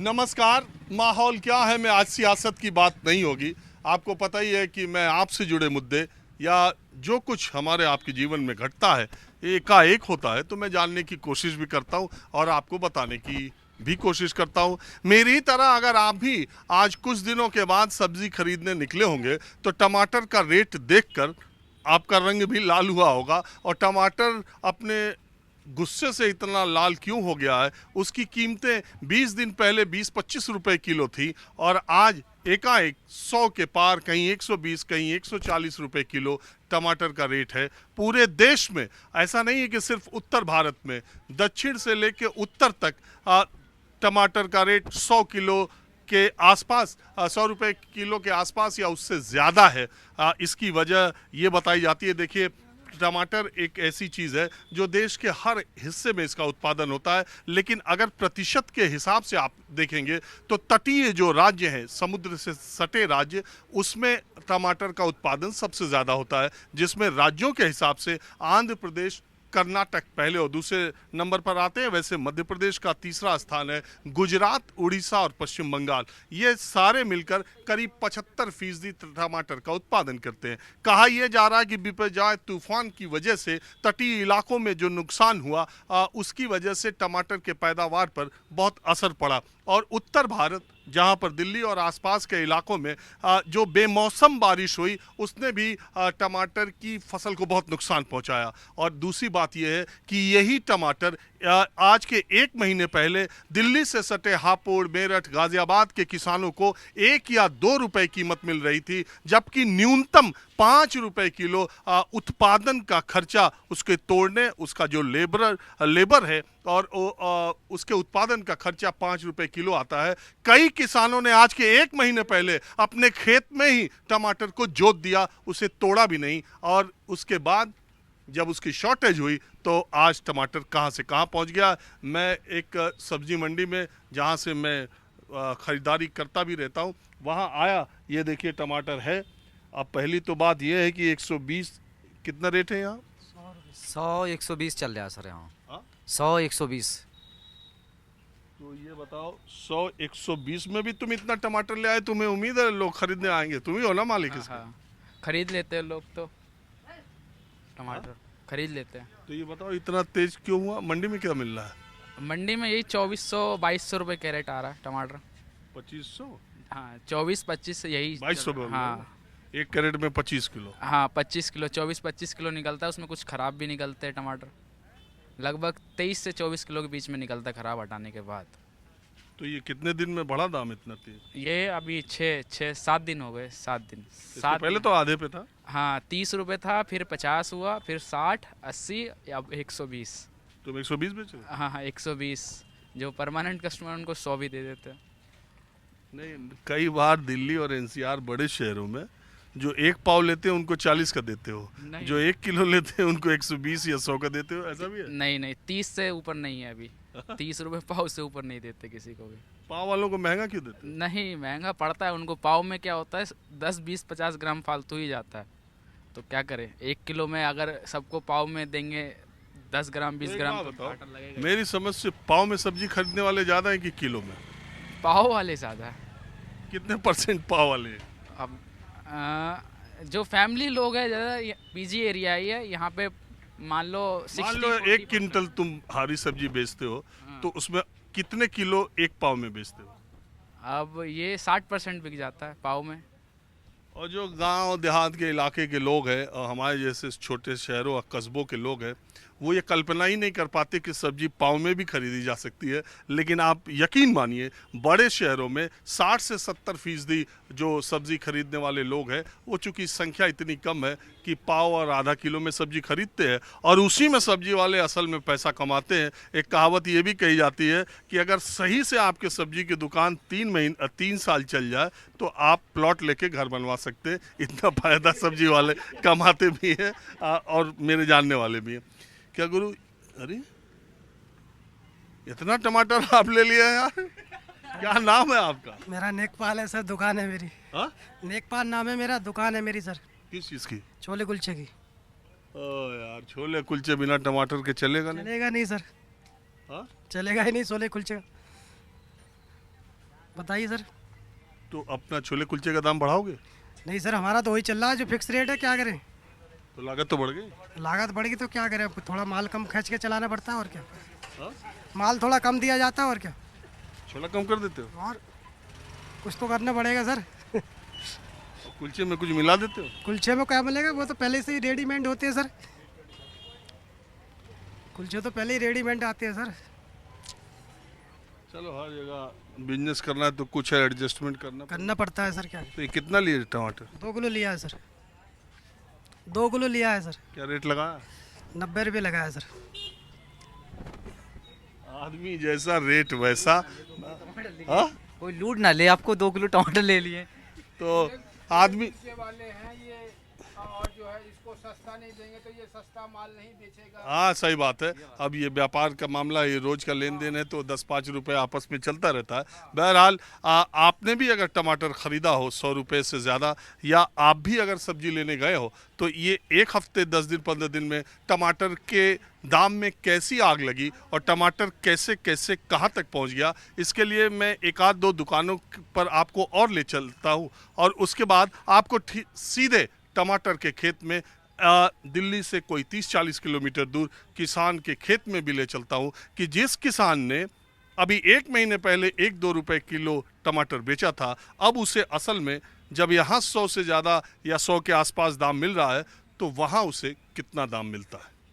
नमस्कार। माहौल क्या है में आज सियासत की बात नहीं होगी। आपको पता ही है कि मैं आपसे जुड़े मुद्दे या जो कुछ हमारे आपके जीवन में घटता है एकाएक होता है तो मैं जानने की कोशिश भी करता हूँ और आपको बताने की भी कोशिश करता हूँ। मेरी तरह अगर आप भी आज कुछ दिनों के बाद सब्जी खरीदने निकले होंगे तो टमाटर का रेट देखकर आपका रंग भी लाल हुआ होगा। और टमाटर अपने गुस्से से इतना लाल क्यों हो गया है, उसकी कीमतें 20 दिन पहले 20-25 रुपए किलो थी और आज एकाएक 100 के पार, कहीं 120 कहीं 140 रुपए किलो टमाटर का रेट है पूरे देश में। ऐसा नहीं है कि सिर्फ उत्तर भारत में, दक्षिण से लेकर उत्तर तक टमाटर का रेट 100 किलो के आसपास, 100 रुपए किलो के आसपास या उससे ज़्यादा है। इसकी वजह ये बताई जाती है। देखिए, टमाटर एक ऐसी चीज़ है जो देश के हर हिस्से में इसका उत्पादन होता है, लेकिन अगर प्रतिशत के हिसाब से आप देखेंगे तो तटीय जो राज्य हैं, समुद्र से सटे राज्य, उसमें टमाटर का उत्पादन सबसे ज़्यादा होता है, जिसमें राज्यों के हिसाब से आंध्र प्रदेश, कर्नाटक पहले और दूसरे नंबर पर आते हैं। वैसे मध्य प्रदेश का तीसरा स्थान है, गुजरात, उड़ीसा और पश्चिम बंगाल, ये सारे मिलकर करीब 75% टमाटर का उत्पादन करते हैं। कहा यह जा रहा है कि बिपरजॉय तूफान की वजह से तटीय इलाकों में जो नुकसान हुआ उसकी वजह से टमाटर के पैदावार पर बहुत असर पड़ा और उत्तर भारत, जहां पर दिल्ली और आसपास के इलाकों में जो बेमौसम बारिश हुई उसने भी टमाटर की फसल को बहुत नुकसान पहुंचाया। और दूसरी बात यह है कि यही टमाटर आज के 1 महीने पहले दिल्ली से सटे हापुड़, मेरठ, गाजियाबाद के किसानों को 1 या 2 रुपए कीमत मिल रही थी, जबकि न्यूनतम 5 रुपए किलो उत्पादन का खर्चा उसके तोड़ने, उसका जो लेबर है और उसके उत्पादन का खर्चा 5 रुपए किलो आता है। कई किसानों ने आज के 1 महीने पहले अपने खेत में ही टमाटर को जोत दिया, उसे तोड़ा भी नहीं, और उसके बाद जब उसकी शॉर्टेज हुई तो आज टमाटर कहाँ से कहाँ पहुँच गया। मैं एक सब्जी मंडी में, जहाँ से मैं ख़रीदारी करता भी रहता हूँ, वहाँ आया। ये देखिए टमाटर है। अब पहली तो बात यह है कि 120 कितना रेट है यहाँ? 100-120 चल रहा है सर यहाँ। हाँ? 100-120। तो ये बताओ, 100-120 में भी तुम इतना टमाटर ले आए, तुम्हें उम्मीद है लोग खरीदने आएंगे? तुम ही हो ना मालिक इसके? हाँ, खरीद लेते हैं लोग तो टमाटर खरीद लेते हैं। तो ये बताओ इतना तेज क्यों हुआ? मंडी में क्या मिल रहा है? मंडी में यही 2400-2200 रुपए कैरेट आ रहा है टमाटर। 2500? हाँ, 24-25 यही 2200 में? हाँ एक कैरेट में 25 किलो? हाँ, 25 किलो, 24-25 किलो निकलता है। उसमें कुछ ख़राब भी निकलते हैं टमाटर। लगभग 23 से 24 किलो के बीच में निकलता है ख़राब हटाने के बाद। तो ये कितने दिन में बढ़ा दाम इतना तेज? ये अभी 6-7 दिन हो गए। 7 दिन, इसके 7 पहले तो आधे पे था। हाँ, 30 रुपये था, फिर 50 हुआ, फिर 60, 80, अब 120। तुम 120 बेच रहे? हाँ हाँ, 120। जो परमानेंट कस्टमर उनको 100 भी दे देते हैं। नहीं, कई बार दिल्ली और एनसीआर बड़े शहरों में जो 1 पाव लेते हैं उनको 40 का देते हो, नहीं। जो 1 किलो लेते हैं उनको 120 या 100 का देते हो, ऐसा भी है? नहीं नहीं, 30 से ऊपर नहीं है अभी। 30 रुपए पाव से ऊपर नहीं देते किसी को भी। पाव वालों को महंगा क्यों देते हैं? नहीं, महंगा पड़ता है उनको। पाव में क्या होता है, 10, 20, 50 ग्राम फालतू ही जाता है। तो क्या करें, 1 किलो में अगर सबको पाव में देंगे 10 ग्राम 20 ग्राम, तो बताओ, घाटा लगेगा। मेरी समझ से पाव में सब्जी खरीदने वाले ज्यादा हैं कि किलो में? पाव वाले ज़्यादा है। कितने % पाव वाले हैं? अब जो फैमिली लोग हैं, ज़्यादा पीजी एरिया ही है यहाँ पे। मान लो 1 क्विंटल तुम हरी सब्जी बेचते हो तो उसमें कितने किलो 1 पाव में बेचते हो? अब ये 60% बिक जाता है पाव में। और जो गांव देहात के इलाके के लोग हैं और हमारे जैसे छोटे शहरों और कस्बों के लोग हैं, वो ये कल्पना ही नहीं कर पाते कि सब्जी पाव में भी खरीदी जा सकती है। लेकिन आप यकीन मानिए, बड़े शहरों में 60 से 70% जो सब्जी खरीदने वाले लोग हैं, वो चूँकि संख्या इतनी कम है कि पाव और आधा किलो में सब्जी खरीदते हैं और उसी में सब्जी वाले असल में पैसा कमाते हैं। एक कहावत ये भी कही जाती है कि अगर सही से आपके सब्जी की दुकान 3 साल चल जाए तो आप प्लॉट लेके घर बनवा सकते हैं। इतना फायदा सब्जी वाले कमाते भी हैं और मेरे जानने वाले भी हैं। क्या गुरु, अरे इतना टमाटर आप ले लिया यार? क्या नाम है आपका? मेरा नेकपाल है सर, दुकान है मेरी। हाँ? नेकपाल नाम है मेरा, दुकान है मेरी सर। किस चीज़ की? छोले कुलचे की। ओ यार, छोले कुलचे बिना टमाटर के चलेगा नहीं? चलेगा नहीं सर। हाँ? चलेगा ही नहीं छोले कुलचे का। बताइए सर। तो अपना छोले कुलचे का दाम बढ़ाओगे? नहीं सर, हमारा तो वही चल रहा है जो फिक्स रेट है, क्या करें। तो लागत तो बढ़ गई। लागत बढ़ेगी तो क्या करें, अब थोड़ा माल कम खींच के चलाना पड़ता है और क्या। हाँ? माल थोड़ा कम दिया जाता है और क्या। छोला कम कर देते हो और कुछ तो करना पड़ेगा सर। और कुलचे में कुछ मिला देते हो? कुलचे में क्या मिलेगा, वो तो पहले से ही रेडीमेड होते हैं सर। कुलचे तो पहले ही रेडीमेड आते हैं सर। चलो, हर जगह बिजनेस करना है तो कुछ एडजस्टमेंट करना पड़ता है सर, क्या। तो ये कितना लिए टमाटर? 2 किलो लिया है सर, 2 किलो लिया है सर। क्या रेट लगाया? 90 रुपये लगाया सर। आदमी जैसा रेट वैसा। हाँ? कोई लूट ना ले, आपको 2 किलो टमाटर ले लिए। तो आदमी वाले हैं ये, और जो है इसको सस्ता नहीं देंगे तो ये सस्ता माल नहीं बेचेगा। हाँ, सही बात है। अब ये व्यापार का मामला, ये रोज का लेन देन है तो 10-5 रुपए आपस में चलता रहता है। बहरहाल आपने भी अगर टमाटर खरीदा हो 100 रुपए से ज़्यादा, या आप भी अगर सब्जी लेने गए हो, तो ये 1 हफ्ते 10 दिन 15 दिन में टमाटर के दाम में कैसी आग लगी और टमाटर कैसे कैसे कहाँ तक पहुँच गया, इसके लिए मैं 1-2 दुकानों पर आपको और ले चलता हूँ और उसके बाद आपको सीधे टमाटर के खेत में दिल्ली से कोई 30-40 किलोमीटर दूर किसान के खेत में भी ले चलता हूँ कि जिस किसान ने अभी 1 महीने पहले 1-2 रुपए किलो टमाटर बेचा था, अब उसे असल में जब यहाँ 100 से ज़्यादा या 100 के आसपास दाम मिल रहा है तो वहाँ उसे कितना दाम मिलता है।